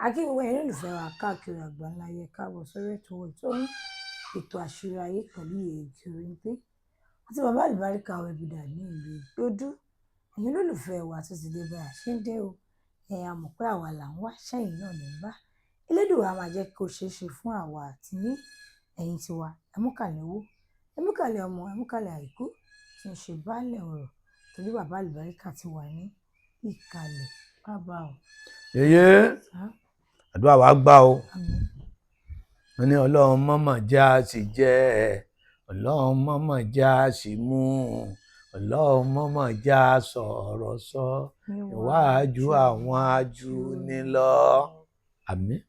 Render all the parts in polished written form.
A kí gbogbo ẹ̀yin olólùfẹ́ wa káàkiri àgbáńláyé káàbọ̀ sórí ètò ètò àṣírí ayé pẹ̀lú Yèyé Òrínté àti bàbá àlùbáríkà Wẹ́bìdà ní ìlú Ìgbódù. Ẹ̀yin olólùfẹ́ wa tó ti dé bá a ṣe ń dé o, ẹ̀yin a mọ̀ pé àwa là ń wá sẹ́yìn náà ní bá. Elédùà máa jẹ́ kó ṣeé ṣe fún àwa àti ní ẹ̀yin tiwa. Ẹmúkàlẹ̀ owó, ẹmúkàlẹ̀ ọmọ, ẹmúkàlẹ̀ àìkú tí ń ṣe baálẹ̀ ọ̀rọ̀ torí bàbá àlùbáríkà ti wà ní ìkàlẹ̀ bàbá o. Yèyé àdúrà wa gbà o. Wọ́n ní ọlọ́run mọ́mọ́ já sì jẹ́, ọlọ́run mọ́mọ́ já sì mú, ọlọ́run mọ́mọ́ já sọ̀rọ̀ sọ níwájú àwọn ajúnilọ. Àmín.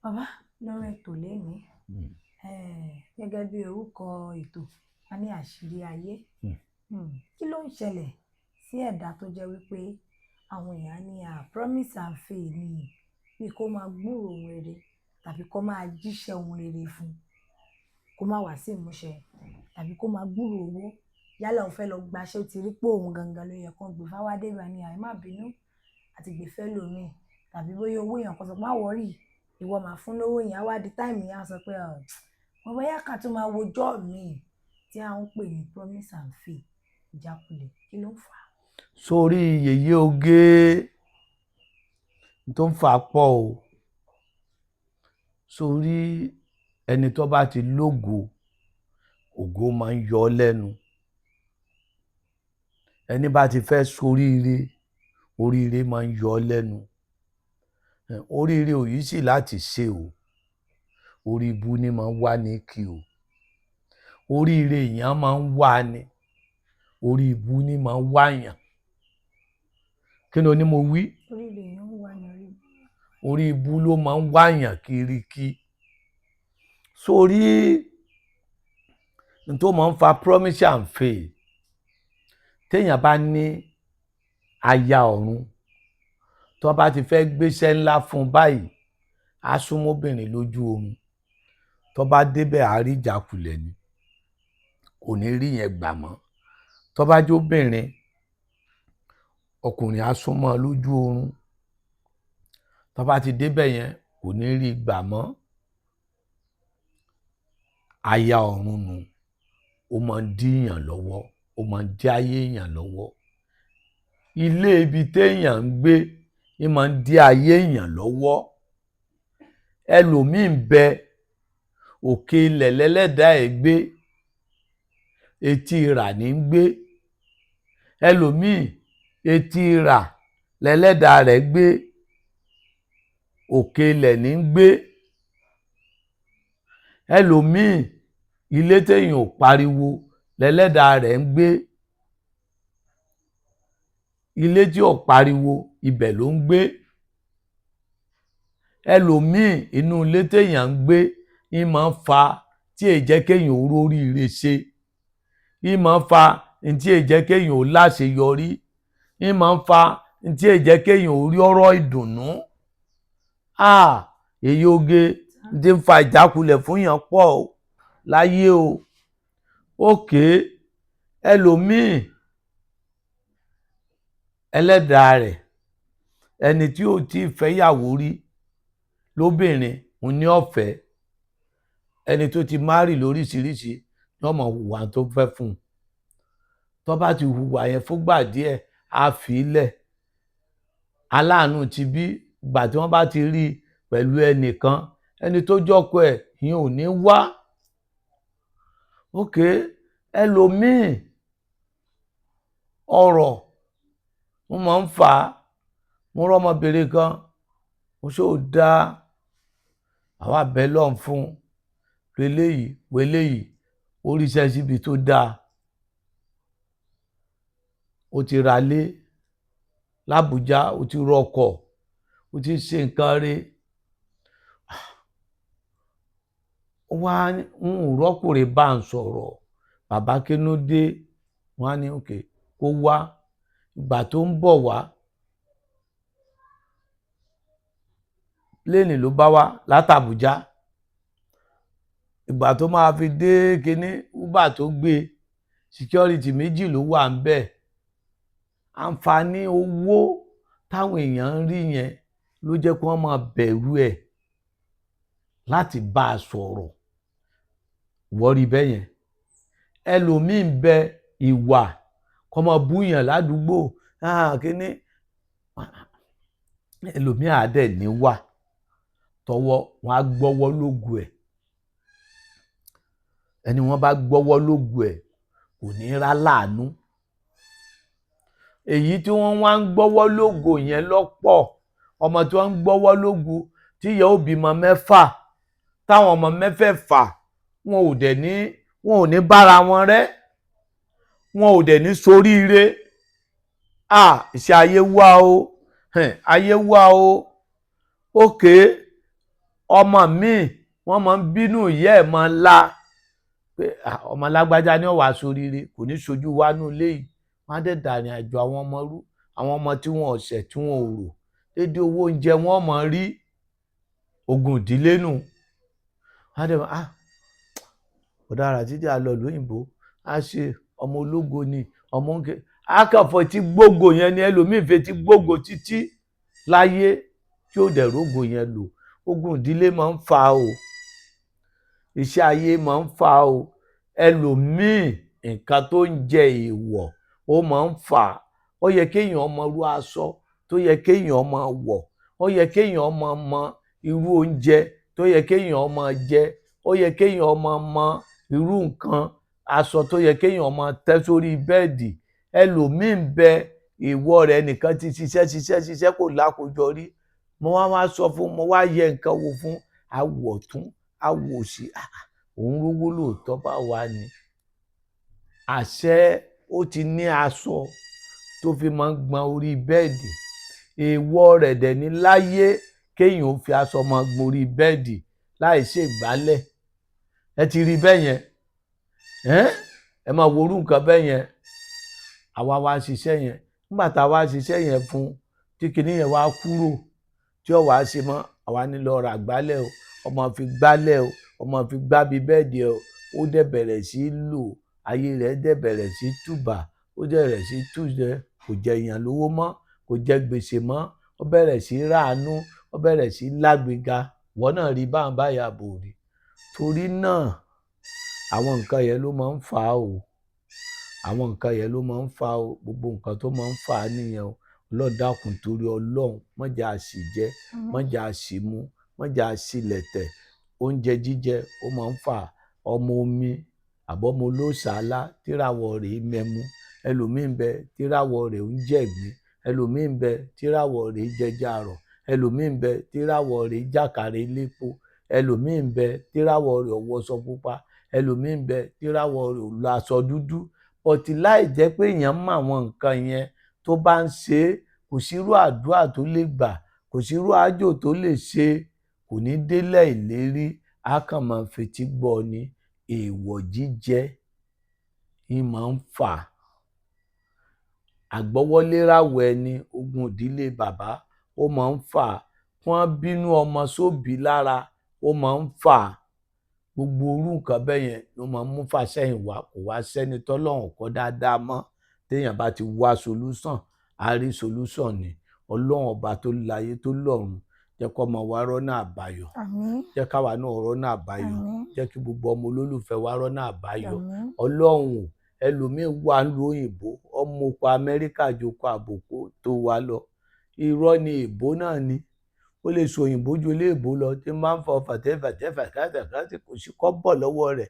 Bàbá lórí ètò lénìí gẹ́gẹ́ bí orúkọ ètò a ní àṣírí ayé. Kí ló ń ṣẹlẹ̀ sí ẹ̀dá tó jẹ́ wípé àwọn èèyàn ní promise and fail ni bí kó máa gbúrò ohun rere tàbí kó máa jíṣẹ́ ohun rere fún kó má wá sí ìmúṣẹ tàbí kó máa gbúrò owó yálà òun fẹ́ lọ gbaṣẹ́ ó ti rí pé òun gangan ló yẹ kán gbé fáwádé ìgbà ni àì má bínú àti gbé fẹ́ lòmíì tàbí bóyá owó èèyàn kan sọ pé má wọ́rì ìwọ máa fún lówó yẹn á wá di táìmù yẹn á sọ pé wọ́n bóyá ká tún máa wojọ́ míì tí à ń pè ní promise and fail ìjákulẹ̀ kí ló ń fà á. Sórí Yèyé oge tó ń fà pọ̀ o. Sórí ẹni tó bá ti lógo ògo máa ń yọ lẹ́nu. Ẹni bá ti fẹ́ soríire oríire máa ń yọ lẹ́nu. Oríire ò yí sì láti ṣe o, orí ibu ni máa ń wá ní kí o. Oríire èèyàn máa ń wá ni, orí ibu ni máa ń wáyàn. Kí ni o ní mo wí? Oríire èèyàn ń wá ní orí ibu. Orí ibu ló máa ń wáyàn kiri kí. Sórí n tó máa ń fa promise and fail téèyàn bá ní aya ọ̀run tó bá ti fẹ́ gbéṣẹ́ ńlá fún báyìí á súnmọ́bìnrin lójú oorun tó bá débẹ̀ á rí ìjákulẹ̀ ni kò ní rí yẹn gbà mọ́. Tó bá jóbìnrin ọkùnrin á súnmọ́ lójú oorun tó bá ti débẹ̀ yẹn kò ní rí gbà mọ́. Aya ọ̀run nù ó máa ń díyàn lọ́wọ́, ó máa ń dí ayé èèyàn lọ́wọ́. Ilé ibi téèyàn ń gbé ní máa ń dí ayé èèyàn lọ́wọ́. Ẹlòmíì ń bẹ òkè ilẹ̀ lẹ́lẹ́dàá ẹ̀ gbé, etí ìrà ní ń gbé. Ẹlòmíì etí ìrà lẹ́lẹ́dàá rẹ̀ gbé, òkè ilẹ̀ ní ń gbé. Ẹlòmíì ilé téèyàn ò pariwo lẹ́lẹ́dàá rẹ̀ ń gbé. Ilé tí ò pariwo ibẹ̀ ló ń gbé. Ẹlòmíì inú ilé téèyàn ń gbé ń máa ń fa tí èè jẹ́ kéèyàn ó róríire ṣe, ń máa ń fa tí èè jẹ́ kéèyàn ó láṣeyọrí, ń máa ń fa tí èè jẹ́ kéèyàn ó rí ọ̀rọ̀ ìdùnnú. Yèyé oge tí ń fa ìjákulẹ̀ fún yàn pọ̀ o láyé o. Òkè ẹlòmíì ẹlẹ́dàá rẹ̀ ẹni tí ò tí ì fẹ́yàwó rí lóbìnrin òun ní ọ̀fẹ́, ẹni tó ti márì lóríṣiríṣi yóò máa hùwà tó fẹ́ fún un. Tó bá ti hùwà yẹn fúngbà díẹ̀ á fi í lẹ̀. Aláàánú ti bí ìgbà tí wọ́n bá ti rí i pẹ̀lú ẹnìkan ẹni tó jọ́kọ ẹ̀ ìyẹn ò ní wá. Òkè ẹlòmíì ọrọ̀ wọ́n máa ń fà á. Mo rọ́mọbìnrin kan mo ṣó dáa àwa bẹ̀ lọ́hùn fún eléyìí ó ríṣẹ́ síbi tó dáa. Ó ti ralé l'Ábùjá, ó ti rọkọ̀, ó ti ṣe nǹkan re. Wá ń rọ́kùnrin bá ń sọ̀rọ̀ bàbá kí ló dé? Wọ́n á ní òkè kó wá. Ìgbà tó ń bọ̀ wá pléènì ló bá wá látàbújá. Ìgbà tó máa fi dé kinní Uber tó gbé security méjì ló wà ńbẹ̀. Àǹfààní owó táwọn èèyàn ń rí yẹn ló jẹ́ kí wọ́n máa bẹ̀rù ẹ̀ láti bá a sọ̀rọ̀. Wọ́n rí bẹ́ẹ̀ yẹn. Ẹlòmíì ń bẹ ìwà kó máa búyàn ládùúgbò kíní. Ẹlòmíì á dẹ̀ níwà tọwọ́ wọn á gbọ́wọ́ lógo ẹ̀. Ẹni wọ́n bá gbọ́wọ́ lógo ẹ̀ kò ní rá láàánú. Èyí tí wọ́n wá ń gbọ́wọ́ lógo yẹn lọ́pọ̀. Ọmọ tí wọ́n ń gbọ́wọ́ lógo tí ìyá ó bímọ 6 táwọn ọmọ 6 wọn ò ní bára wọn rẹ́, wọn ò dẹ̀ ní soríire. Ìṣe ayé wá o, ayé wá o. Ókè ọmọ míì wọ́n máa ń bínú ìyá ẹ̀ máa la pé ọmọ lágbájá ni ó wá soríire, kò ní sojú wá nú ilé yìí. Wọ́n á dẹ̀ dàrin àjò àwọn ọmọ rú, àwọn ọmọ tí wọn ò ṣẹ̀ tí wọn ò rò. Dédé owó oúnjẹ wọn máa rí, ogun ìdílé nù. Wọ́n á dẹ̀ ọ̀daràn títí a lọ lóyìnbó, á ṣe ọmọ ológo ni ọmọ oúnjẹ. Akànfọ̀ tí gbógo yẹn ni ẹlòmíì fẹ́ tí gbógo títí láyé tí ó dẹ̀ rógo yẹn lò. Ogun ìdílé máa ń fà o. Iṣẹ́ ayé máa ń fà o. Ẹlòmíì nǹkan tó ń jẹ èèwọ̀ ó máa ń fà. Ó yẹ kéèyàn máa rú aṣọ tó yẹ kéèyàn máa wọ̀. Ó yẹ kéèyàn máa mọ irú oúnjẹ tó yẹ kéèyàn máa jẹ. Ó yẹ kéèyàn máa mọ irú nǹkan aṣọ tó yẹ kéèyàn máa tẹ́ sórí bẹ́ẹ̀dì. Ẹlòmíì ń bẹ èèwọ̀ rẹ̀ nìkan ti ṣiṣẹ́ kò lákòjọ rí. Mo wá sọ fún, mo wá yẹ nǹkan wò fún, awọ̀ tún awọ̀ sí. Òun rówó lóòótọ́ bá wà ní. Àṣẹ ó ti ní aṣọ tó fi máa ń gbọn orí bẹ́ẹ̀dì. Èèwọ̀ rẹ̀ dẹ̀ ní láyé kéèyàn ó fi aṣọ máa gbọn orí bẹ́ẹ̀dì láì ṣe ìgbálẹ̀. Ẹ ti rí bẹ́ẹ̀ yẹn. Ẹ máa wo orú nǹkan bẹ́ẹ̀ yẹn. Àwa wá ṣiṣẹ́ yẹn. Nígbà tá a wá ṣiṣẹ́ yẹn fún, tí kinní yẹn wá kúrò, tí ó wá ṣe mọ́, àwa ní lọ ra gbálẹ̀ o, ọmọ fi gbálẹ̀ o, ọmọ fi gbábi bẹ́ẹ̀dì o. Ó dẹ̀ bẹ̀rẹ̀ sí lò, ayé rẹ̀ dẹ̀ bẹ̀rẹ̀ sí tùbà, ó bẹ̀rẹ̀ sí tújẹ, kò jẹ èèyàn lówó mọ́, kò jẹ gbèsè mọ́, ó bẹ̀rẹ̀ sí ráàánú, ó bẹ̀rẹ̀ sí lágbèga. Wọ́n náà rí báwọn báyà bò rí. Torí náà àwọn nǹkan yẹn ló máa ń fà o. Àwọn nǹkan yẹn ló máa ń fà o. Gbogbo nǹkan tó máa ń fà nìyẹn o. Ọlọ́run dákun torí Ọlọ́run má jẹ́ a sì jẹ, má jẹ́ a sì mu, má jẹ́ a sì lẹ̀tẹ̀. Oúnjẹ jíjẹ ó máa ń fà. Ọmọ omi àbọ̀mọ olóṣàálá tíràwọ̀ rẹ̀ mẹ́mu. Ẹlòmíì ń bẹ tíràwọ̀ rẹ̀ ń jẹ̀gbín. Ẹlòmíì ń bẹ tíràwọ̀ rẹ̀ jẹja àrọ̀. Ẹlòmíì ń bẹ tíràwọ̀ rẹ̀ jàkàrẹ̀ elépo. Ẹlòmíì ń bẹ tíràwọ̀ rẹ̀ wọṣọ pupa. Ẹlòmíì ń bẹ tíràwọ̀ rẹ̀ lọ aṣọ dúdú. Ọ̀tí láì jẹ́ pé èèyàn mọ àwọn nǹkan yẹn tó bá ń ṣe, kò sírú àdúrà tó lè gbà, kò sírú àjò tó lè ṣe, kò ní délẹ̀ ìlérí. Á kàn máa fetí gbọ́ ni. Èèwọ̀ jíjẹ ń máa ń fà. Àgbọ́wọ́lé ráwọ̀ ẹni, ogun ìdílé bàbá ó máa ń fà. Wọ́n bínú ọmọ sóbì lára ó máa ń fà. Gbogbo orú nǹkan bẹ́ẹ̀ yẹn ló máa ń mú fàsẹ́yìn wá. Kò wá sẹ́ni tọ́lọ́run kọ́ dáadáa mọ́. Téèyàn bá ti wá solution, á rí solution ni. Ọlọ́run ọba tó láyé tó lọ́run jẹ́ kó máa wá rọ́nà àbáyọ. Àmín. Jẹ́ káwa náà rọ́nà àbáyọ. Àmín. Jẹ́ kí gbogbo ọmọ olólùfẹ́ wa rọ́nà àbáyọ. Àmín. Ọlọ́run ẹlòmíín wà ń lu òyìnbó, ọmọ oko Amẹ́ríkà joko àbòkó tó wá lọ. Irọ́ ni èbó náà ni. Ó lè sọ òyìnbó ju ilé èbó lọ tí máa ń fọ fàtẹ́fàtẹ́fàtẹ́fàtẹ́ kò sí kọ́ bọ̀ lọ́wọ́ rẹ̀.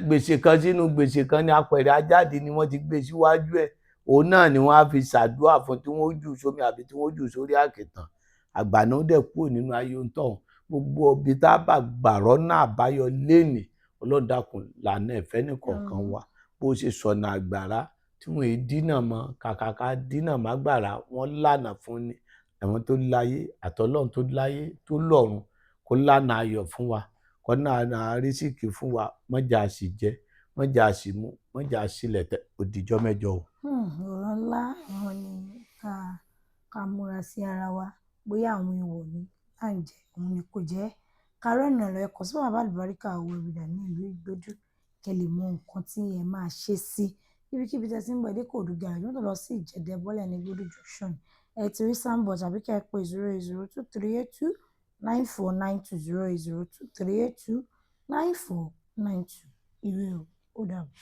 Gbèsè kan sínú gbèsè kan ni apẹ̀rẹ̀ ajáde ni wọ́n ti gbé síwájú ẹ̀. Òun náà ni wọ́n á fi ṣàdúrà fún tí wọ́n jù sómi àbí tí wọ́n jù sórí àkìtàn. Àgbàná dẹ̀ kúrò nínú ayé ń tọ̀hún. Gbogbo ibi tá a bá gbà rọ́nà àbáyọ lénìí, Ọlọ́run dákun lànà ẹ̀fẹ́ nìkọ̀ọ̀kan wa. Bó ṣe sọ̀nà àgbàrá tí wọ́n èé dínà mọ́, kàkàkà dínà má gbàrá, wọ́n lànà fún ni. Àwọn tó láyé àtọlọ́run tó láyé tó lọ́run kó lànà ayọ̀ fún wa, kó lànà àrísìkí fún wa. Má jẹ́ a sì jẹ, má jẹ́ a sì mu, má jẹ́ a sì lẹ̀tẹ̀. Ó dìjọ́ mẹ́jọ o. Ọ̀rọ̀ ńlá wọn ni ká múra sí ara wa. Bóyá àwọn èèwọ̀ ni à ń jẹ, òun ni kò jẹ́. Ká rọ́nà lọ ẹ̀kọ́ sí bàbá àlùbáríkà owó ẹ̀bìdà ní ìlú Ìgbódù. Kẹ́ lè mọ nǹkan tí ẹ máa ṣe sí. Ibikíbi tẹ́ ti ń bọ̀ dé Kòòdù garage, wọ́n tó lọ sí Ìjẹ̀dẹ̀ bọ́lẹ̀ ní Ìgbódù junction. ẹ ti rí soundboard tàbí kẹ́ ẹ pé 08023829492 08023829492 ire o ó dàbọ̀.